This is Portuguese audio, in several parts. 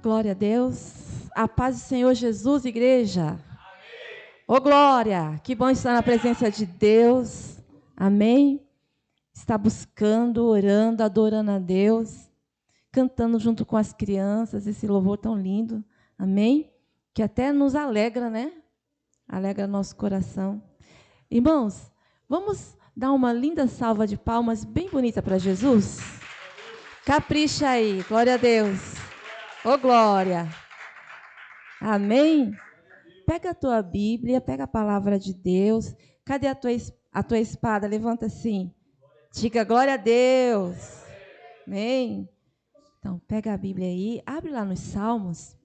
Glória a Deus. A paz do Senhor Jesus, igreja. Ô, glória. Que bom estar na presença de Deus. Amém. Está buscando, orando, adorando a Deus, cantando junto com as crianças, esse louvor tão lindo. Amém. Que até nos alegra, né? Alegra nosso coração. Irmãos, vamos dar uma linda salva de palmas bem bonita para Jesus? Capricha aí. Glória a Deus. Ô, glória. Amém? Pega a tua Bíblia, pega a palavra de Deus. Cadê a tua espada? Levanta assim. Diga glória a Deus. Amém? Então, pega a Bíblia aí, abre lá nos Salmos.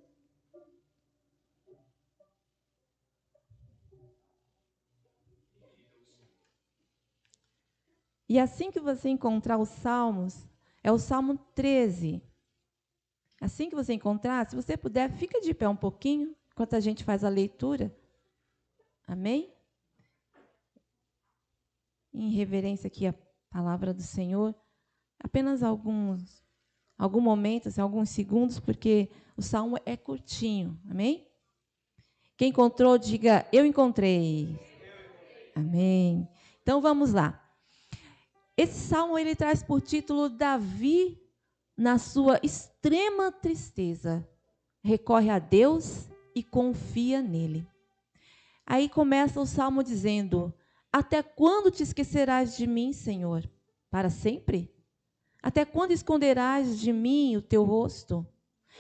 E assim que você encontrar os Salmos, é o Salmo 13. Assim que você encontrar, se você puder, fica de pé um pouquinho, enquanto a gente faz a leitura. Amém? Em reverência aqui à palavra do Senhor. Apenas algum momento, assim, alguns segundos, porque o Salmo é curtinho. Amém? Quem encontrou, diga, eu encontrei. Amém. Então, vamos lá. Esse Salmo, ele traz por título Davi, na sua extrema tristeza, recorre a Deus e confia nele. Aí começa o Salmo dizendo, até quando te esquecerás de mim, Senhor? Para sempre? Até quando esconderás de mim o teu rosto?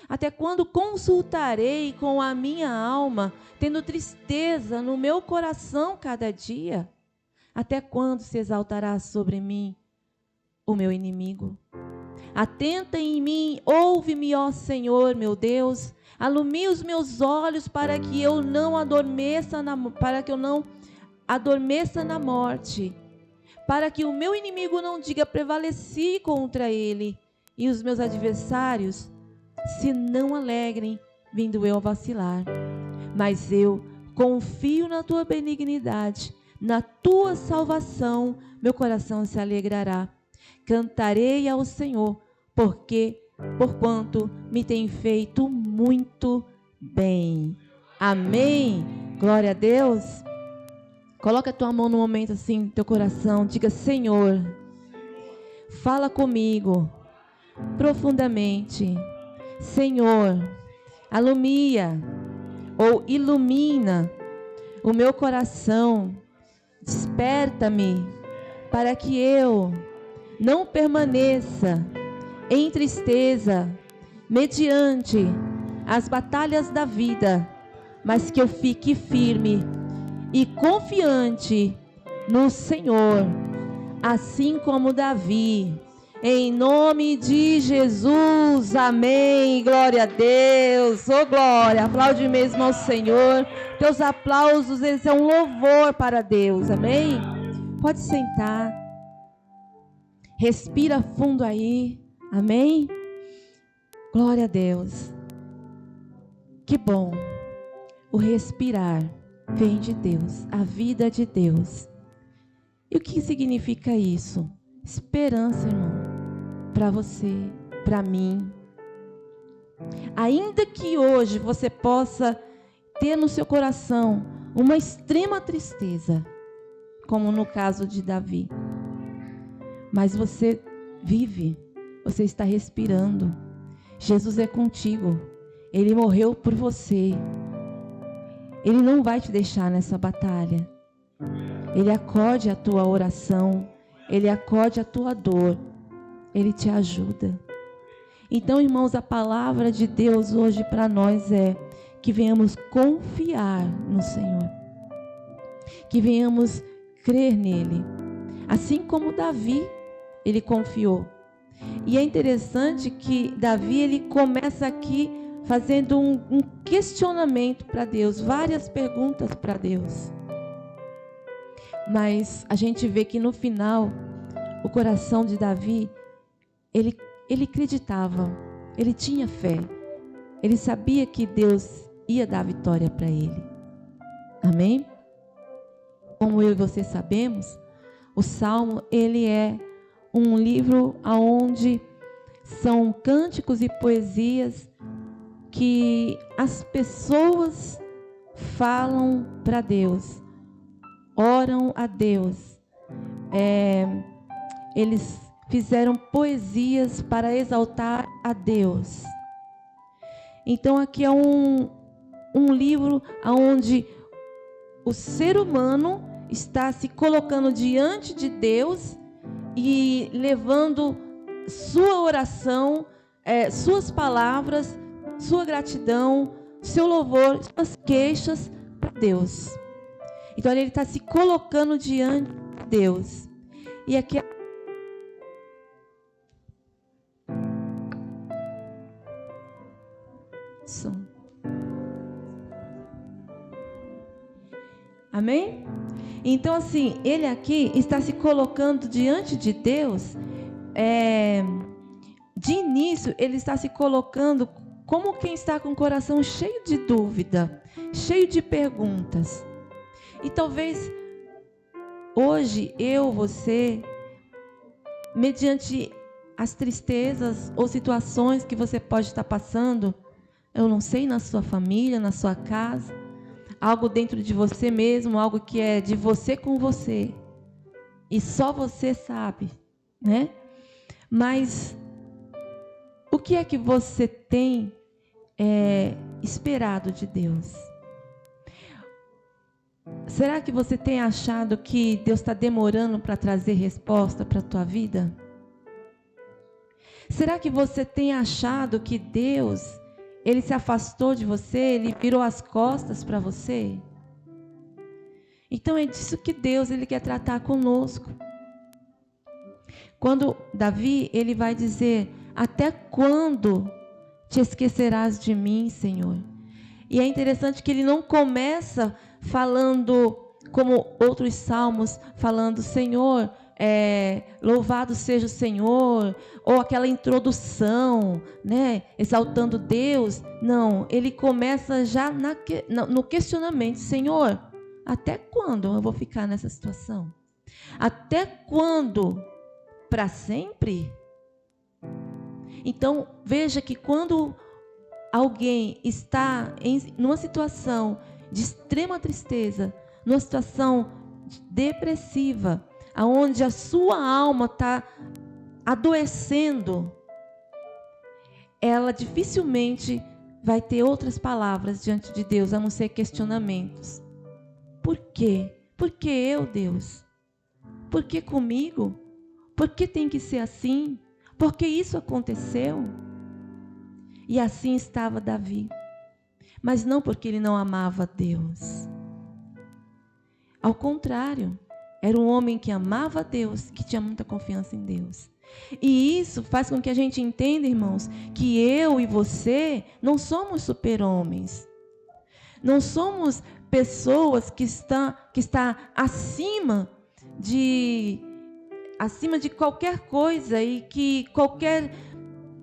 Até quando consultarei com a minha alma, tendo tristeza no meu coração cada dia? Até quando se exaltará sobre mim o meu inimigo? Atenta em mim, ouve-me, ó Senhor, meu Deus. Alumia os meus olhos para que eu não adormeça na morte. Para que o meu inimigo não diga prevaleci contra ele. E os meus adversários se não alegrem, vindo eu a vacilar. Mas eu confio na tua benignidade. Na tua salvação, meu coração se alegrará. Cantarei ao Senhor, porquanto me tem feito muito bem. Amém. Glória a Deus. Coloca a tua mão no momento assim, no teu coração. Diga, Senhor, fala comigo profundamente. Senhor, alumia ou ilumina o meu coração. Desperta-me para que eu não permaneça em tristeza mediante as batalhas da vida, mas que eu fique firme e confiante no Senhor, assim como Davi. Em nome de Jesus, amém, glória a Deus, ô glória, aplaude mesmo ao Senhor, teus aplausos, eles são um louvor para Deus, amém? Pode sentar, respira fundo aí, amém? Glória a Deus, que bom, o respirar vem de Deus, a vida de Deus. E o que significa isso? Esperança, irmão, para você, para mim. Ainda que hoje você possa ter no seu coração uma extrema tristeza, como no caso de Davi, mas você vive, você está respirando. Jesus é contigo, Ele morreu por você. Ele não vai te deixar nessa batalha. Ele acode a tua oração, Ele acode a tua dor, Ele te ajuda. Então, irmãos, a palavra de Deus hoje para nós é que venhamos confiar no Senhor, que venhamos crer nele, assim como Davi, ele confiou. E é interessante que Davi, ele começa aqui fazendo um questionamento para Deus, várias perguntas para Deus. Mas a gente vê que no final, o coração de Davi, ele acreditava, ele tinha fé, ele sabia que Deus ia dar vitória para ele. Amém? Como eu e você sabemos, o Salmo, ele é um livro onde são cânticos e poesias que as pessoas falam para Deus, oram a Deus. Eles fizeram poesias para exaltar a Deus. Então aqui é um livro onde o ser humano está se colocando diante de Deus e levando sua oração, suas palavras, sua gratidão, seu louvor, suas queixas para Deus. Então ele está se colocando diante de Deus. E aqui amém? Então assim, ele aqui está se colocando diante de Deus. De início, ele está se colocando como quem está com o coração cheio de dúvida, cheio de perguntas. E talvez hoje você, mediante as tristezas ou situações que você pode estar passando, eu não sei, na sua família, na sua casa, algo dentro de você mesmo, algo que é de você com você, e só você sabe, né? Mas o que é que você tem esperado de Deus? Será que você tem achado que Deus está demorando para trazer resposta para a tua vida? Será que você tem achado que Deus, Ele se afastou de você, Ele virou as costas para você? Então é disso que Deus, Ele quer tratar conosco. Quando Davi, ele vai dizer: até quando te esquecerás de mim, Senhor? E é interessante que ele não começa falando como outros salmos, falando Senhor, louvado seja o Senhor, ou aquela introdução, né, exaltando Deus. Não, ele começa já no questionamento: Senhor, até quando eu vou ficar nessa situação? Até quando? Para sempre? Então, veja que quando alguém está numa situação de extrema tristeza, numa situação depressiva, onde a sua alma está adoecendo, ela dificilmente vai ter outras palavras diante de Deus, a não ser questionamentos. Por quê? Por que eu, Deus? Por que comigo? Por que tem que ser assim? Por que isso aconteceu? E assim estava Davi. Mas não porque ele não amava Deus. Ao contrário, era um homem que amava Deus, que tinha muita confiança em Deus. E isso faz com que a gente entenda, irmãos, que eu e você não somos super-homens. Não somos pessoas que está acima de qualquer coisa, e que qualquer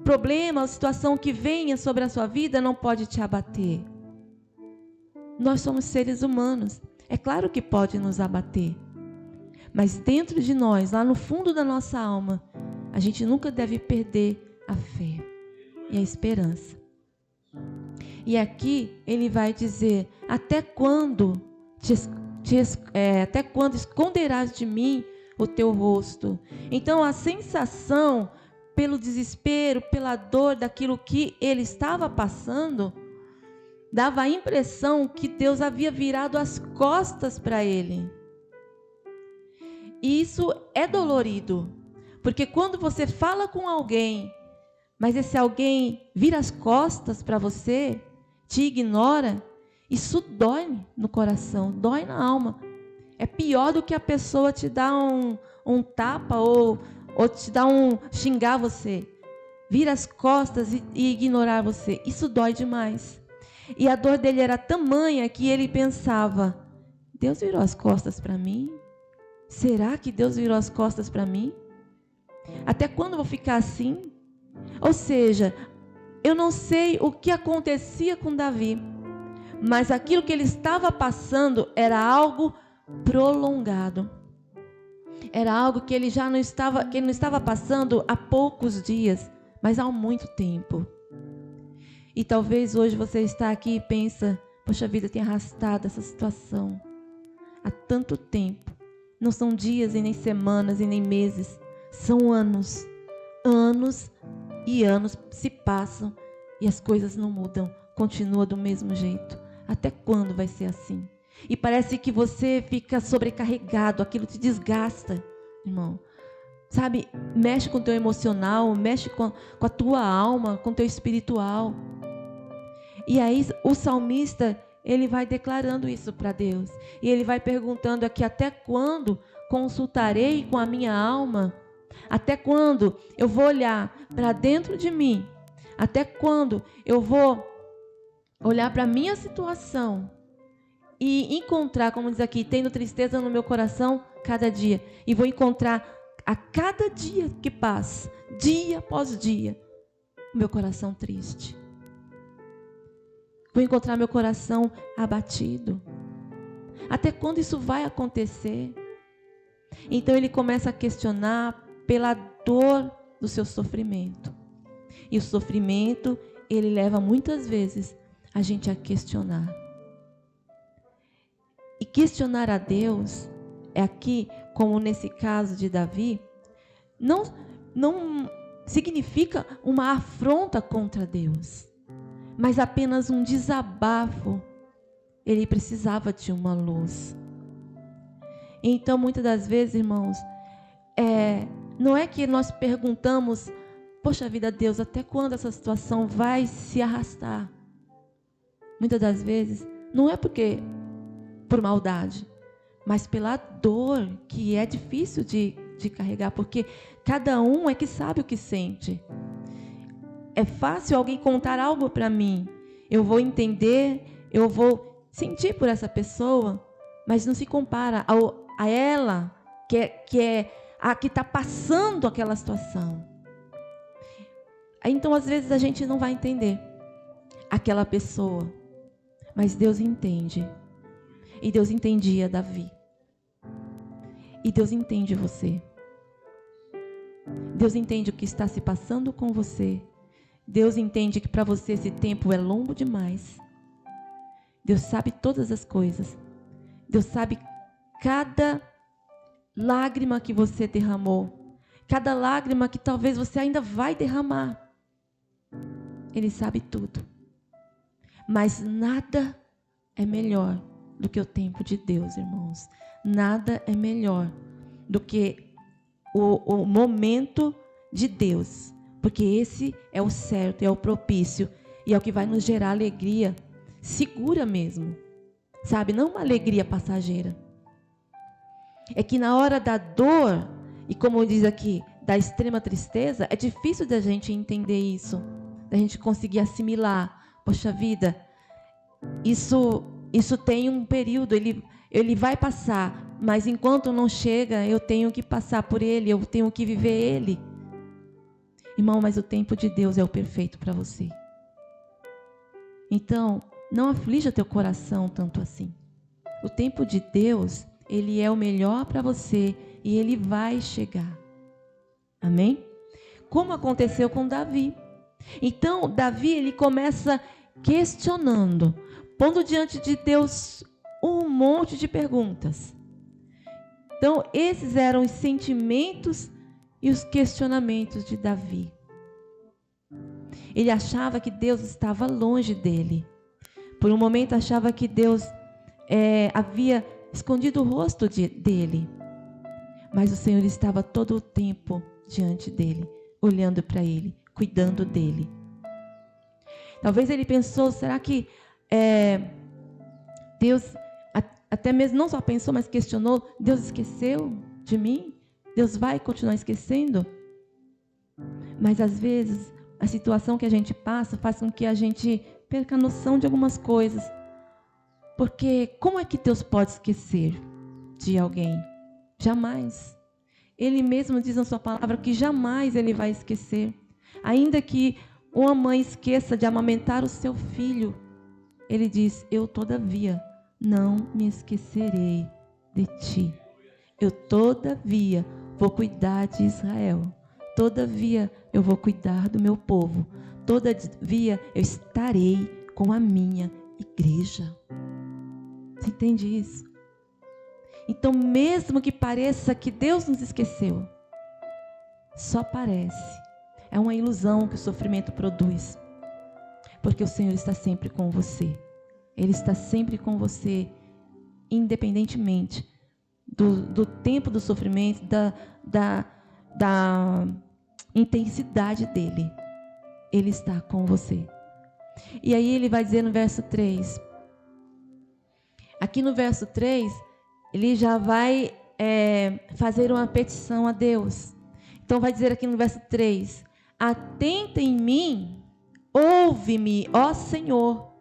problema ou situação que venha sobre a sua vida não pode te abater. Nós somos seres humanos. É claro que pode nos abater. Mas dentro de nós, lá no fundo da nossa alma, a gente nunca deve perder a fé e a esperança. E aqui ele vai dizer: até quando esconderás de mim o teu rosto? Então a sensação, pelo desespero, pela dor daquilo que ele estava passando, dava a impressão que Deus havia virado as costas para ele. E isso é dolorido, porque quando você fala com alguém, mas esse alguém vira as costas para você, te ignora, isso dói no coração, dói na alma. É pior do que a pessoa te dar um tapa ou te dar xingar você. Vira as costas e ignorar você. Isso dói demais. E a dor dele era tamanha que ele pensava: Deus virou as costas para mim? Será que Deus virou as costas para mim? Até quando eu vou ficar assim? Ou seja, eu não sei o que acontecia com Davi, mas aquilo que ele estava passando era algo prolongado. Era algo que ele não estava passando há poucos dias, mas há muito tempo. E talvez hoje você está aqui e pensa, poxa vida, tem arrastado essa situação há tanto tempo. Não são dias e nem semanas e nem meses, são anos. Anos e anos se passam e as coisas não mudam, continua do mesmo jeito. Até quando vai ser assim? E parece que você fica sobrecarregado, aquilo te desgasta, irmão. Sabe, mexe com o teu emocional, mexe com a tua alma, com o teu espiritual. E aí o salmista, ele vai declarando isso para Deus. E ele vai perguntando aqui, até quando consultarei com a minha alma? Até quando eu vou olhar para dentro de mim? Até quando eu vou olhar para a minha situação e encontrar, como diz aqui, tendo tristeza no meu coração cada dia. E vou encontrar a cada dia que passa, dia após dia, meu coração triste. Vou encontrar meu coração abatido. Até quando isso vai acontecer? Então ele começa a questionar pela dor do seu sofrimento. E o sofrimento, ele leva muitas vezes a gente a questionar. E questionar a Deus, é aqui, como nesse caso de Davi, não significa uma afronta contra Deus, mas apenas um desabafo. Ele precisava de uma luz. Então, muitas das vezes, irmãos, não é que nós perguntamos, poxa vida, Deus, até quando essa situação vai se arrastar? Muitas das vezes, não é por maldade, mas pela dor que é difícil de carregar, porque cada um é que sabe o que sente. É fácil alguém contar algo para mim, eu vou entender, eu vou sentir por essa pessoa, mas não se compara a ela que é a que está passando aquela situação. Então, às vezes, a gente não vai entender aquela pessoa, mas Deus entende. E Deus entendia Davi. E Deus entende você. Deus entende o que está se passando com você. Deus entende que para você esse tempo é longo demais. Deus sabe todas as coisas. Deus sabe cada lágrima que você derramou. Cada lágrima que talvez você ainda vai derramar. Ele sabe tudo. Mas nada é melhor do que o tempo de Deus, irmãos. Nada é melhor do que o momento de Deus. Porque esse é o certo, é o propício. E é o que vai nos gerar alegria segura mesmo. Sabe? Não uma alegria passageira. É que na hora da dor, e como diz aqui, da extrema tristeza, é difícil da gente entender isso. Da gente conseguir assimilar. Poxa vida, isso tem um período, ele vai passar, mas enquanto não chega, eu tenho que passar por ele, eu tenho que viver ele. Irmão, mas o tempo de Deus é o perfeito para você. Então, não aflija teu coração tanto assim. O tempo de Deus, ele é o melhor para você e ele vai chegar. Amém? Como aconteceu com Davi. Então, Davi, ele começa questionando, pondo diante de Deus um monte de perguntas. Então, esses eram os sentimentos e os questionamentos de Davi. Ele achava que Deus estava longe dele. Por um momento, achava que Deus havia escondido o rosto dele. Mas o Senhor estava todo o tempo diante dele, olhando para ele, cuidando dele. Talvez ele pensou, será que Deus, até mesmo não só pensou, mas questionou, Deus esqueceu de mim? Deus vai continuar esquecendo? Mas às vezes, a situação que a gente passa faz com que a gente perca a noção de algumas coisas. Porque como é que Deus pode esquecer de alguém? Jamais. Ele mesmo diz na sua palavra que jamais ele vai esquecer. Ainda que uma mãe esqueça de amamentar o seu filho, ele diz, eu todavia não me esquecerei de ti. Eu todavia vou cuidar de Israel. Todavia eu vou cuidar do meu povo. Todavia, eu estarei com a minha igreja. Você entende isso? Então, mesmo que pareça que Deus nos esqueceu, só parece. É uma ilusão que o sofrimento produz. Porque o Senhor está sempre com você. Ele está sempre com você, independentemente do tempo do sofrimento, da intensidade dele. Ele está com você. E aí ele vai dizer no verso 3. Aqui no verso 3, ele já vai fazer uma petição a Deus. Então vai dizer aqui no verso 3: atenta em mim, ouve-me, ó Senhor,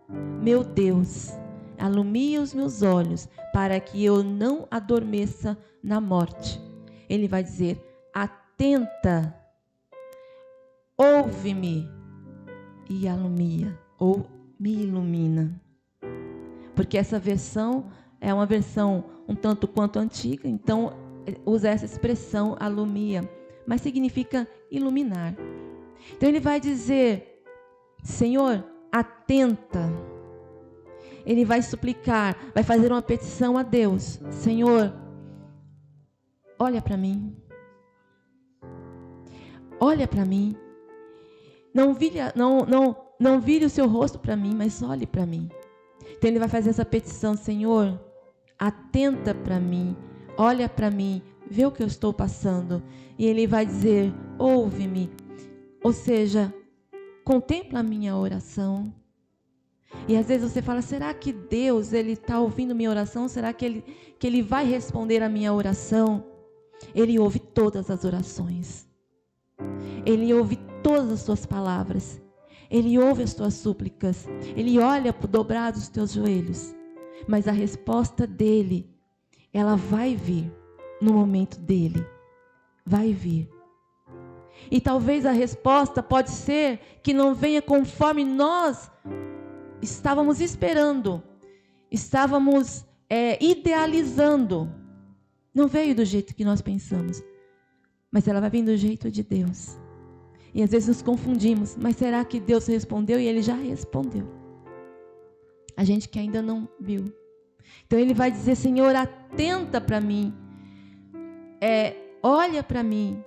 meu Deus, alumia os meus olhos, para que eu não adormeça na morte. Ele vai dizer: atenta, ouve-me e alumia, ou me ilumina. Porque essa versão é uma versão um tanto quanto antiga, então usa essa expressão alumia, mas significa iluminar. Então ele vai dizer: Senhor, atenta. Ele vai suplicar, vai fazer uma petição a Deus: Senhor, olha para mim. Olha para mim. Não vire o seu rosto para mim, mas olhe para mim. Então ele vai fazer essa petição: Senhor, atenta para mim, olha para mim, vê o que eu estou passando. E ele vai dizer: ouve-me. Ou seja, contempla a minha oração. E às vezes você fala: será que Deus está ouvindo minha oração? Será que ele vai responder a minha oração? Ele ouve todas as orações. Ele ouve todas as suas palavras. Ele ouve as tuas súplicas. Ele olha por dobrar os teus joelhos. Mas a resposta dele, ela vai vir no momento dele. Vai vir. E talvez a resposta pode ser que não venha conforme nós estávamos esperando. Estávamos idealizando. Não veio do jeito que nós pensamos. Mas ela vai vir do jeito de Deus. E às vezes nos confundimos. Mas será que Deus respondeu? E Ele já respondeu. A gente que ainda não viu. Então Ele vai dizer: Senhor, atenta para mim. Olha para mim,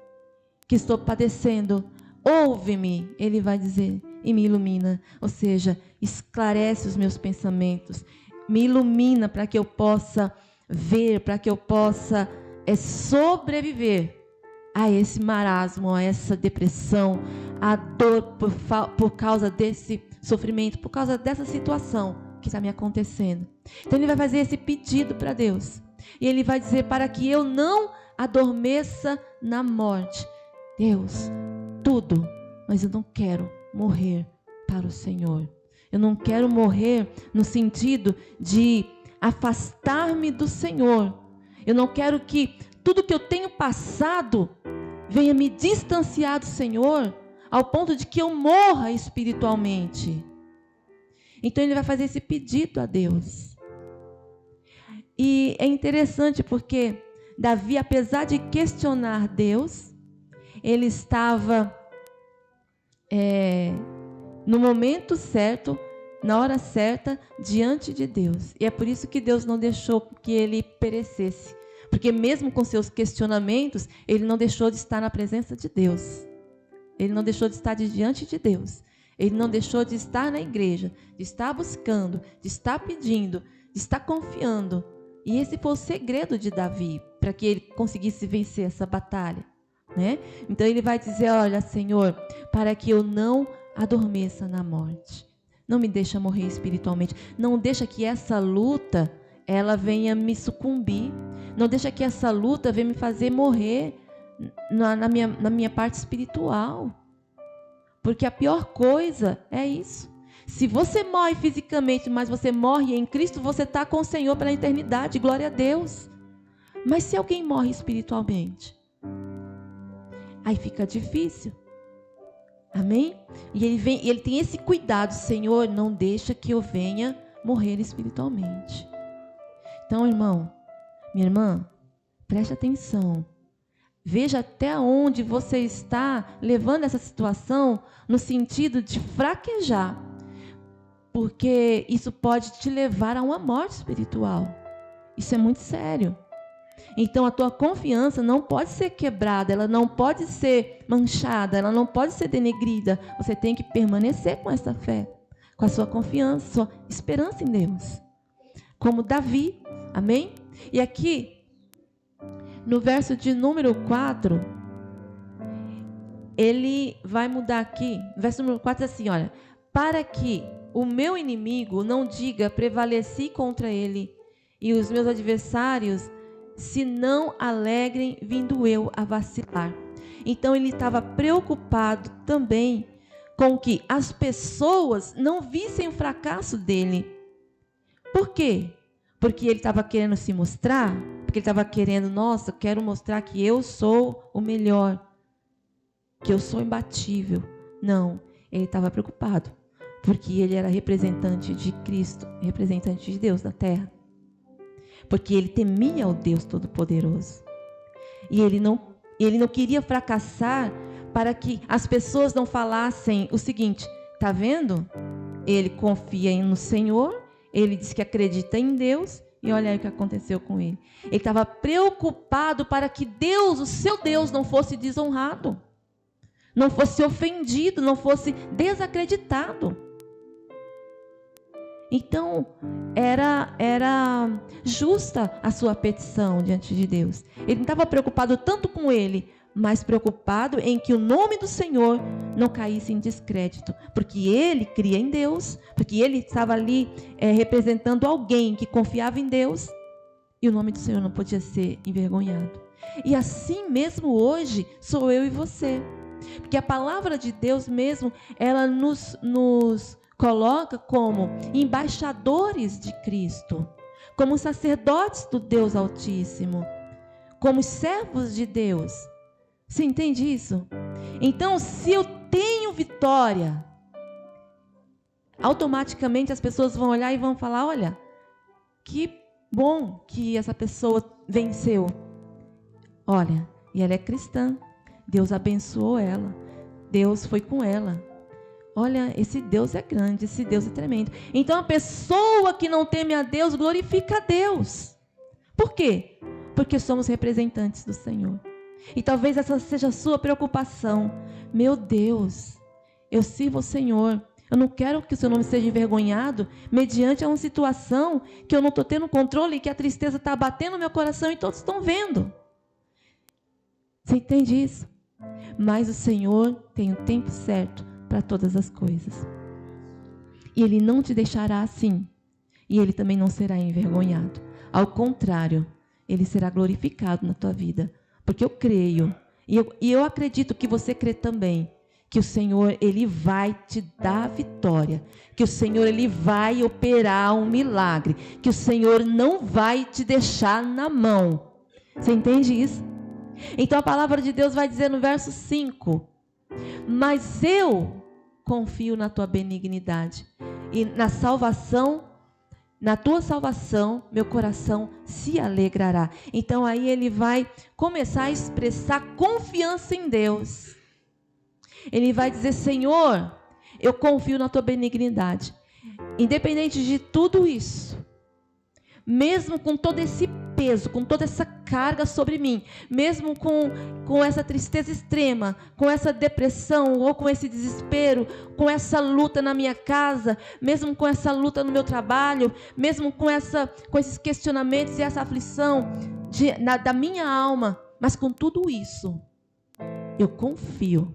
que estou padecendo. Ouve-me, Ele vai dizer, e me ilumina. Ou seja, esclarece os meus pensamentos. Me ilumina para que eu possa ver, para que eu possa sobreviver a esse marasmo, a essa depressão, a dor por causa desse sofrimento, por causa dessa situação que está me acontecendo. Então ele vai fazer esse pedido para Deus. E ele vai dizer: para que eu não adormeça na morte. Deus, tudo, mas eu não quero morrer para o Senhor. Eu não quero morrer no sentido de afastar-me do Senhor. Eu não quero que tudo que eu tenho passado venha me distanciar do Senhor ao ponto de que eu morra espiritualmente. Então ele vai fazer esse pedido a Deus. E é interessante porque Davi, apesar de questionar Deus, ele estava no momento certo, na hora certa, diante de Deus. E é por isso que Deus não deixou que ele perecesse. Porque mesmo com seus questionamentos, ele não deixou de estar na presença de Deus. Ele não deixou de estar diante de Deus. Ele não deixou de estar na igreja, de estar buscando, de estar pedindo, de estar confiando. E esse foi o segredo de Davi, para que ele conseguisse vencer essa batalha, né? Então ele vai dizer: olha, Senhor, para que eu não adormeça na morte. Não me deixa morrer espiritualmente. Não deixa que essa luta ela venha me sucumbir. Não deixa que essa luta venha me fazer morrer na minha parte espiritual. Porque a pior coisa é isso. Se você morre fisicamente, mas você morre em Cristo, você está com o Senhor pela eternidade. Glória a Deus. Mas se alguém morre espiritualmente, aí fica difícil. Amém? E ele tem esse cuidado: Senhor, não deixa que eu venha morrer espiritualmente. Então, irmão, minha irmã, preste atenção. Veja até onde você está levando essa situação no sentido de fraquejar, porque isso pode te levar a uma morte espiritual. Isso é muito sério. Então a tua confiança não pode ser quebrada, ela não pode ser manchada, ela não pode ser denegrida. Você tem que permanecer com essa fé, com a sua confiança, sua esperança em Deus. Como Davi, amém? E aqui, no verso de número 4, ele vai mudar aqui. O verso número 4 diz assim, olha: para que o meu inimigo não diga, prevaleci contra ele, e os meus adversários se não alegrem, vindo eu a vacilar. Então ele estava preocupado também com que as pessoas não vissem o fracasso dele. Por quê? Porque ele estava querendo se mostrar, porque ele estava querendo, nossa, quero mostrar que eu sou o melhor, que eu sou imbatível. Não, ele estava preocupado, porque ele era representante de Cristo, representante de Deus na terra. Porque ele temia o Deus Todo-Poderoso. E ele não queria fracassar para que as pessoas não falassem o seguinte: tá vendo? Ele confia no Senhor, ele diz que acredita em Deus, e olha aí o que aconteceu com ele. Ele estava preocupado para que Deus, o seu Deus, não fosse desonrado, não fosse ofendido, não fosse desacreditado. Então, era justa a sua petição diante de Deus. Ele não estava preocupado tanto com ele, mas preocupado em que o nome do Senhor não caísse em descrédito. Porque ele cria em Deus, porque ele estava ali representando alguém que confiava em Deus, e o nome do Senhor não podia ser envergonhado. E assim mesmo hoje sou eu e você. Porque a palavra de Deus mesmo, ela nos coloca como embaixadores de Cristo, como sacerdotes do Deus Altíssimo, como servos de Deus. Você entende isso? Então, se eu tenho vitória, automaticamente as pessoas vão olhar e vão falar: olha, que bom que essa pessoa venceu. Olha, e ela é cristã, Deus abençoou ela, Deus foi com ela. Olha, esse Deus é grande, esse Deus é tremendo. Então a pessoa que não teme a Deus glorifica a Deus. Por quê? Porque somos representantes do Senhor. E talvez essa seja a sua preocupação. Meu Deus, eu sirvo o Senhor. Eu não quero que o seu nome seja envergonhado mediante uma situação que eu não estou tendo controle e que a tristeza está abatendo no meu coração e todos estão vendo. Você entende isso? Mas o Senhor tem o tempo certo para todas as coisas. E Ele não te deixará assim. E Ele também não será envergonhado. Ao contrário, Ele será glorificado na tua vida. Porque eu creio, e eu acredito que você crê também, que o Senhor, Ele vai te dar vitória. Que o Senhor, Ele vai operar um milagre. Que o Senhor não vai te deixar na mão. Você entende isso? Então a palavra de Deus vai dizer no verso 5: mas eu confio na tua benignidade e na salvação, na tua salvação, meu coração se alegrará. Então aí ele vai começar a expressar confiança em Deus. Ele vai dizer: Senhor, eu confio na tua benignidade. Independente de tudo isso, mesmo com todo esse peso, com toda essa carga sobre mim, mesmo com essa tristeza extrema, com essa depressão ou com esse desespero, com essa luta na minha casa, mesmo com essa luta no meu trabalho, mesmo com esses questionamentos e essa aflição da minha alma, mas com tudo isso, eu confio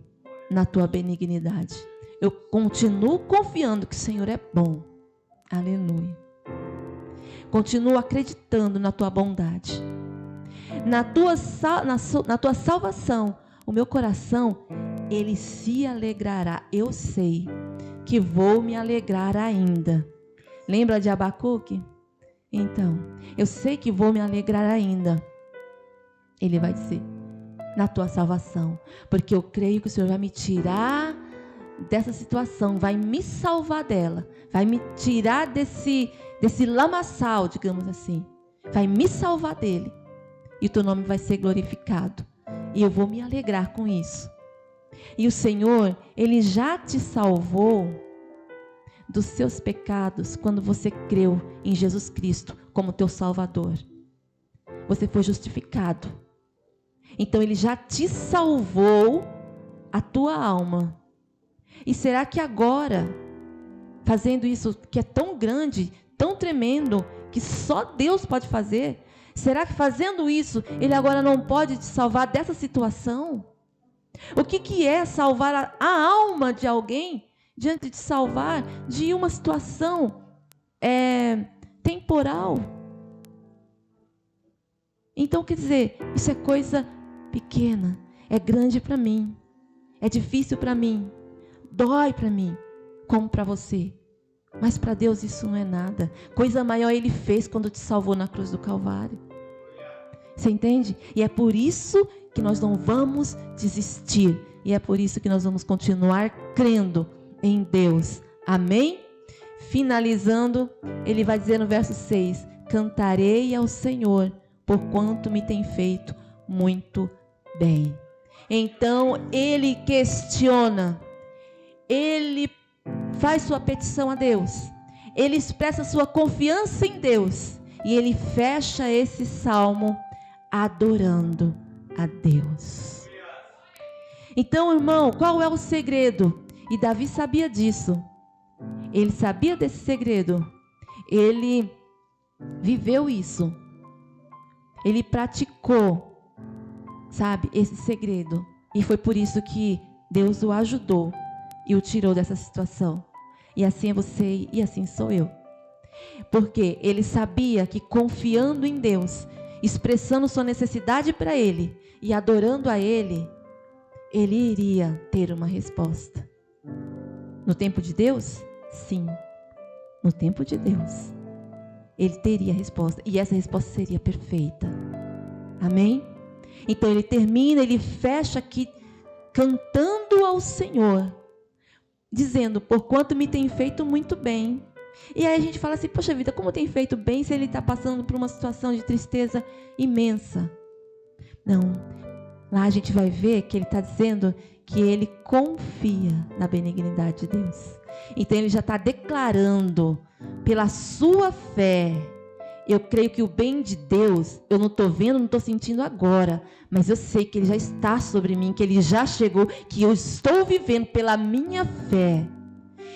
na tua benignidade. Eu continuo confiando que o Senhor é bom. Aleluia. Continuo acreditando na tua bondade. Na tua salvação, o meu coração, ele se alegrará. Eu sei que vou me alegrar ainda. Lembra de Abacuque? Então, eu sei que vou me alegrar ainda. Ele vai dizer: na tua salvação. Porque eu creio que o Senhor vai me tirar dessa situação, vai me salvar dela, vai me tirar desse lamaçal, digamos assim, vai me salvar dele, e o teu nome vai ser glorificado. E eu vou me alegrar com isso. E o Senhor, Ele já te salvou dos seus pecados quando você creu em Jesus Cristo como teu Salvador. Você foi justificado. Então Ele já te salvou a tua alma. E será que agora, fazendo isso que é tão grande, tão tremendo, que só Deus pode fazer, será que fazendo isso, Ele agora não pode te salvar dessa situação? O que é salvar a alma de alguém diante de salvar de uma situação temporal? Então, quer dizer, isso é coisa pequena, é grande para mim, é difícil para mim, dói para mim, como para você. Mas para Deus isso não é nada. Coisa maior Ele fez quando te salvou na cruz do Calvário. Você entende? E é por isso que nós não vamos desistir. E é por isso que nós vamos continuar crendo em Deus. Amém? Finalizando, ele vai dizer no verso 6: cantarei ao Senhor, porquanto me tem feito muito bem. Então ele questiona, ele faz sua petição a Deus, ele expressa sua confiança em Deus, e ele fecha esse salmo adorando a Deus. Então, irmão, qual é o segredo? E Davi sabia disso. Ele sabia desse segredo. Ele viveu isso. Ele praticou, sabe, esse segredo. E foi por isso que Deus o ajudou e o tirou dessa situação. E assim é você e assim sou eu. Porque ele sabia que confiando em Deus, expressando sua necessidade para Ele e adorando a Ele, ele iria ter uma resposta. No tempo de Deus? Sim. No tempo de Deus, ele teria a resposta. E essa resposta seria perfeita. Amém? Então ele termina, ele fecha aqui cantando ao Senhor, dizendo, porquanto me tem feito muito bem. E aí a gente fala assim, poxa vida, como tem feito bem se ele está passando por uma situação de tristeza imensa? Não, lá a gente vai ver que ele está dizendo que ele confia na benignidade de Deus. Então ele já está declarando, pela sua fé, eu creio que o bem de Deus, eu não estou vendo, não estou sentindo agora, mas eu sei que ele já está sobre mim, que ele já chegou, que eu estou vivendo pela minha fé.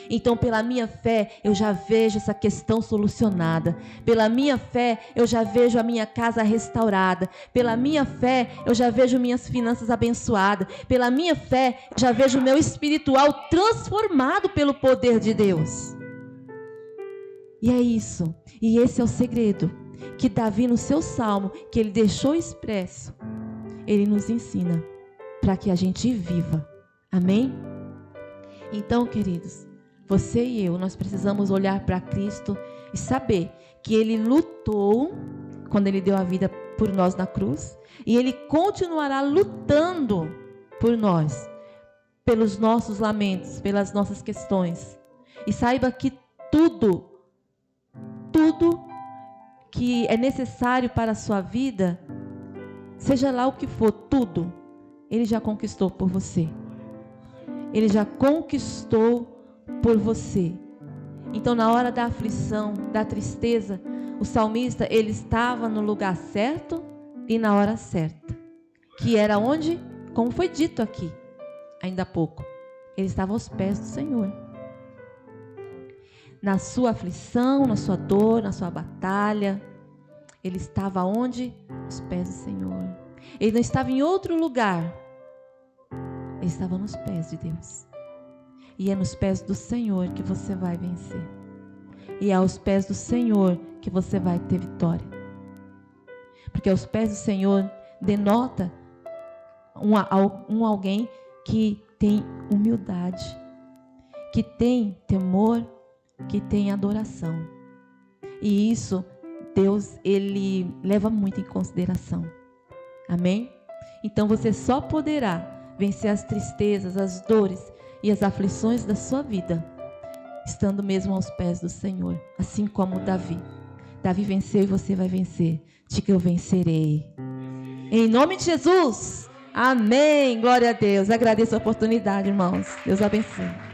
Então, pela minha fé, eu já vejo essa questão solucionada. Pela minha fé, eu já vejo a minha casa restaurada. Pela minha fé, eu já vejo minhas finanças abençoadas. Pela minha fé, eu já vejo o meu espiritual transformado pelo poder de Deus. E é isso. E esse é o segredo que Davi, no seu salmo, que ele deixou expresso, ele nos ensina para que a gente viva. Amém? Então, queridos, você e eu, nós precisamos olhar para Cristo e saber que Ele lutou quando Ele deu a vida por nós na cruz. E Ele continuará lutando por nós, pelos nossos lamentos, pelas nossas questões. E saiba que tudo que é necessário para a sua vida, seja lá o que for, tudo, Ele já conquistou por você. Ele já conquistou por você. Então, na hora da aflição, da tristeza, o salmista, ele estava no lugar certo e na hora certa. Que era onde? Como foi dito aqui, ainda há pouco. Ele estava aos pés do Senhor. Na sua aflição, na sua dor, na sua batalha, ele estava onde? Aos pés do Senhor. Ele não estava em outro lugar. Ele estava nos pés de Deus. E é nos pés do Senhor que você vai vencer. E é aos pés do Senhor que você vai ter vitória. Porque aos pés do Senhor denota alguém que tem humildade, que tem temor, que tem adoração. E isso Deus, Ele leva muito em consideração. Amém? Então você só poderá vencer as tristezas, as dores e as aflições da sua vida, estando mesmo aos pés do Senhor, assim como Davi. Davi venceu e você vai vencer. Diga, eu vencerei. Em nome de Jesus. Amém. Glória a Deus. Agradeço a oportunidade, irmãos. Deus abençoe.